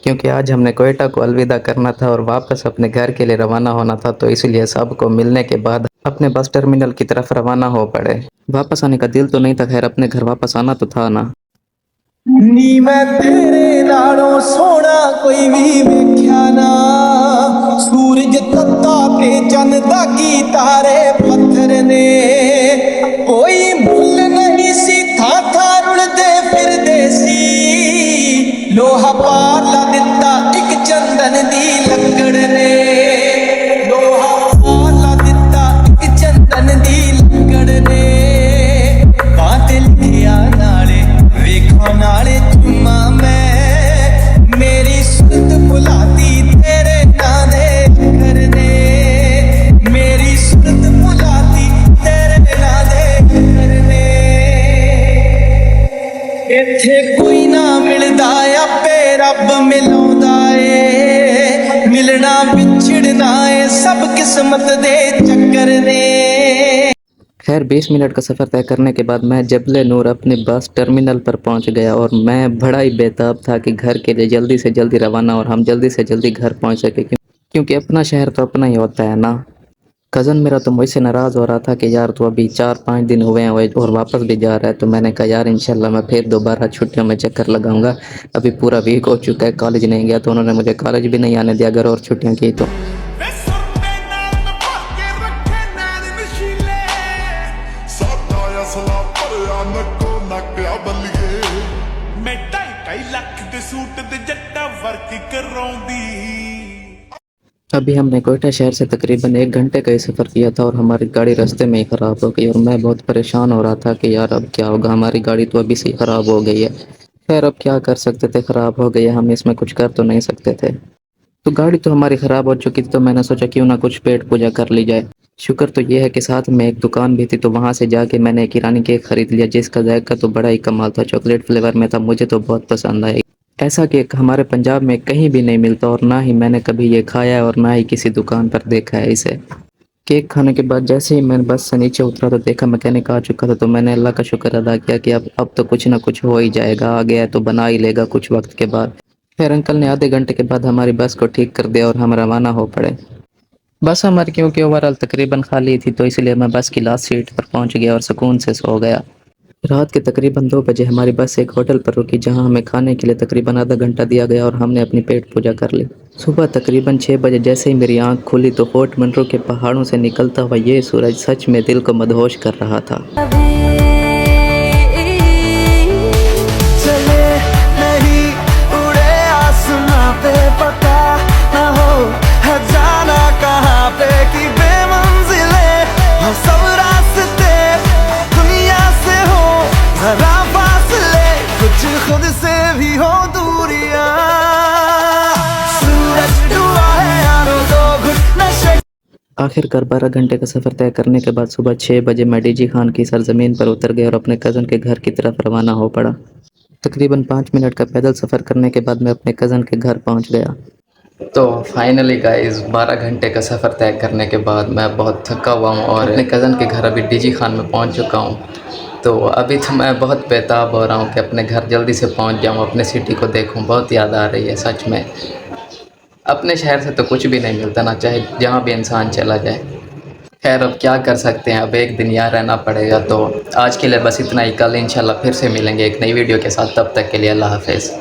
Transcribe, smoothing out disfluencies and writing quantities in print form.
क्योंकि आज हमने कोयटा को अलविदा करना था और वापस अपने घर के लिए रवाना होना था, तो इसलिए सबको मिलने के बाद अपने बस टर्मिनल की तरफ रवाना हो पड़े। वापस आने का दिल तो नहीं था, खैर अपने घर वापस आना तो था ना। नी मैं तेरे नालों सोना कोई भी वेख्या ना, सूरज तत्ता पे चंद दागी तारे पत्थर ने, कोई मुल नहीं सी था रुलदे फिरदे सी, लोहा पार ला दिता एक चंदन दी लकड़ ने, लोहा पार ला दिता एक चंदन दी लकड़ ने, बात लिखिया नाले वेखो नाले चुमा मैं, मेरी सुरत भुलाती तेरे नां दे अखर ने, मेरी सुरत भुलाती तेरे नां दे अखर ने, इत्थे कोई ना मिलदा आपे रब मिलाउंदा ए, मिलना विछड़ना ए सब किस्मत दे चक्कर ने। खैर 20 मिनट का सफ़र तय करने के बाद मैं जबले नूर अपने बस टर्मिनल पर पहुंच गया और मैं बड़ा ही बेताब था कि घर के लिए जल्दी से जल्दी रवाना और हम जल्दी से जल्दी घर पहुंच सके, क्योंकि अपना शहर तो अपना ही होता है ना। कज़न मेरा तो मुझसे नाराज़ हो रहा था कि यार तो अभी 4-5 दिन हुए हैं और वापस भी जा रहा है, तो मैंने कहा यार इंशाल्लाह मैं फिर दोबारा छुट्टियों में चक्कर लगाऊंगा। अभी पूरा वीक हो चुका है, कॉलेज नहीं गया, तो उन्होंने मुझे कॉलेज भी नहीं आने दिया अगर और छुट्टियाँ की तो। अभी हमने कोयटा शहर से तकरीबन 1 घंटे का ही सफ़र किया था और हमारी गाड़ी रास्ते में ही ख़राब हो गई और मैं बहुत परेशान हो रहा था कि यार अब क्या होगा, हमारी गाड़ी तो अभी से ही ख़राब हो गई है। खैर अब क्या कर सकते थे, ख़राब हो गई है, हम इसमें कुछ कर तो नहीं सकते थे। तो गाड़ी तो हमारी ख़राब हो चुकी थी, तो मैंने सोचा क्यों ना कुछ पेट पूजा कर ली जाए। शुक्र तो ये है कि साथ में एक दुकान भी थी, तो वहाँ से जाके मैंने एक ईरानी केक ख़रीद लिया जिसका जायका तो बड़ा ही कमाल था, चॉकलेट फ्लेवर में था, मुझे तो बहुत पसंद आया। ऐसा केक हमारे पंजाब में कहीं भी नहीं मिलता और ना ही मैंने कभी ये खाया है और ना ही किसी दुकान पर देखा है इसे। केक खाने के बाद जैसे ही मैं बस से नीचे उतरा तो देखा मैकेनिक आ चुका था, तो मैंने अल्लाह का शुक्र अदा किया कि अब तो कुछ ना कुछ हो ही जाएगा, आ गया है तो बना ही लेगा कुछ वक्त के बाद। फिर अंकल ने आधे घंटे के बाद हमारी बस को ठीक कर दिया और हम रवाना हो पड़े। बस हमारी क्योंकि ओवरऑल तकरीबन खाली थी, तो इसलिए मैं बस की लास्ट सीट पर पहुंच गया और सुकून से सो गया। रात के तकरीबन 2 बजे हमारी बस एक होटल पर रुकी, जहां हमें खाने के लिए तकरीबन आधा घंटा दिया गया और हमने अपनी पेट पूजा कर ली। सुबह तकरीबन 6 बजे जैसे ही मेरी आंख खुली तो काठमांडू के पहाड़ों से निकलता हुआ ये सूरज सच में दिल को मदहोश कर रहा था। आखिरकार 12 घंटे का सफ़र तय करने के बाद सुबह 6 बजे मैं डीजी खान की सरजमीन पर उतर गया और अपने कज़न के घर की तरफ रवाना हो पड़ा। तकरीबन 5 मिनट का पैदल सफ़र करने के बाद मैं अपने कज़न के घर पहुंच गया। तो फाइनली गाइस 12 घंटे का सफ़र तय करने के बाद मैं बहुत थका हुआ हूँ और अपने कज़न के घर अभी डीजी खान में पहुँच चुका हूँ। तो अभी तो मैं बहुत बेताब हो रहा हूँ कि अपने घर जल्दी से पहुँच जाऊँ, अपने सिटी को देखूँ, बहुत याद आ रही है सच में। अपने शहर से तो कुछ भी नहीं मिलता ना, चाहे जहाँ भी इंसान चला जाए। खैर अब क्या कर सकते हैं, अब एक दिन यहाँ रहना पड़ेगा। तो आज के लिए बस इतना ही, कल इंशाल्लाह फिर से मिलेंगे एक नई वीडियो के साथ, तब तक के लिए अल्लाह हाफ़िज़।